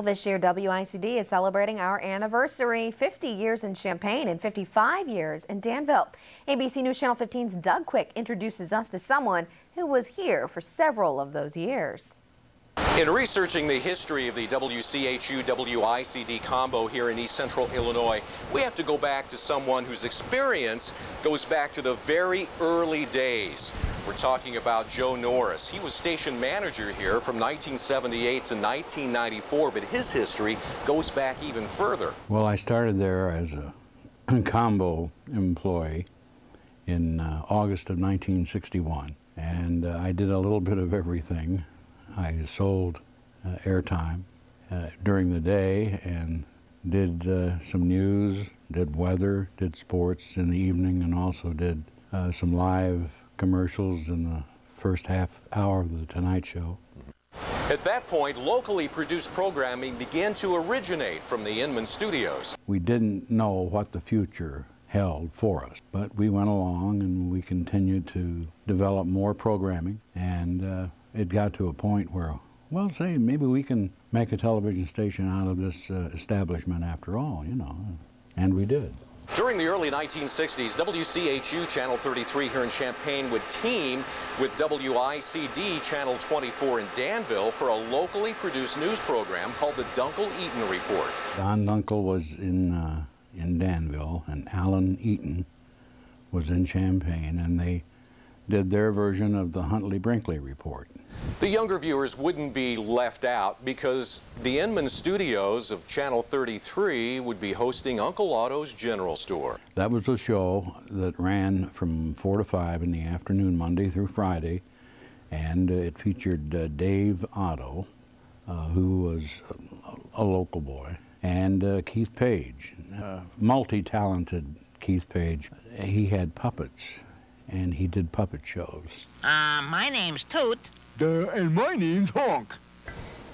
Well, this year WICD is celebrating our anniversary, 50 years in Champaign and 55 years in Danville. ABC News Channel 15's Doug Quick introduces us to someone who was here for several of those years. In researching the history of the WCHU-WICD combo here in East Central Illinois, we have to go back to someone whose experience goes back to the very early days. We're talking about Joe Norris. He was station manager here from 1978 to 1994, but his history goes back even further. Well, I started there as a combo employee in August of 1961, and I did a little bit of everything. I sold airtime during the day and did some news, did weather, did sports in the evening, and also did some live commercials in the first half hour of the Tonight Show. At that point, locally produced programming began to originate from the Inman studios. We didn't know what the future held for us, but we went along and we continued to develop more programming, and it got to a point where, well, say, maybe we can make a television station out of this establishment after all, you know, and we did. During the early 1960s, WCHU Channel 33 here in Champaign would team with WICD Channel 24 in Danville for a locally produced news program called the Dunkel Eaton Report. Don Dunkel was in Danville, and Alan Eaton was in Champaign, and they did their version of the Huntley-Brinkley Report. The younger viewers wouldn't be left out because the Inman studios of Channel 33 would be hosting Uncle Otto's General Store. That was a show that ran from 4 to 5 in the afternoon, Monday through Friday, and it featured Dave Otto, who was a local boy, and Keith Page, multi-talented Keith Page. He had puppets, and he did puppet shows. My name's Toot. And my name's Honk.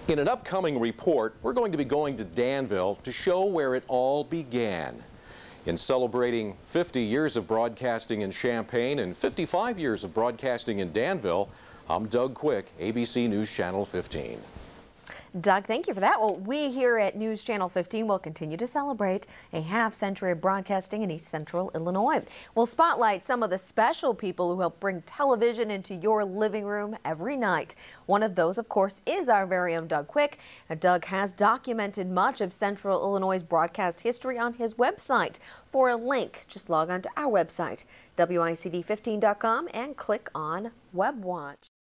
In an upcoming report, we're going to be going to Danville to show where it all began. In celebrating 50 years of broadcasting in Champaign and 55 years of broadcasting in Danville, I'm Doug Quick, ABC News Channel 15. Doug, thank you for that. Well, we here at News Channel 15 will continue to celebrate a half-century of broadcasting in East Central Illinois. We'll spotlight some of the special people who help bring television into your living room every night. One of those, of course, is our very own Doug Quick. Now, Doug has documented much of Central Illinois' broadcast history on his website. For a link, just log on to our website, WICD15.com, and click on Web Watch.